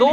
2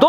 2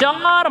4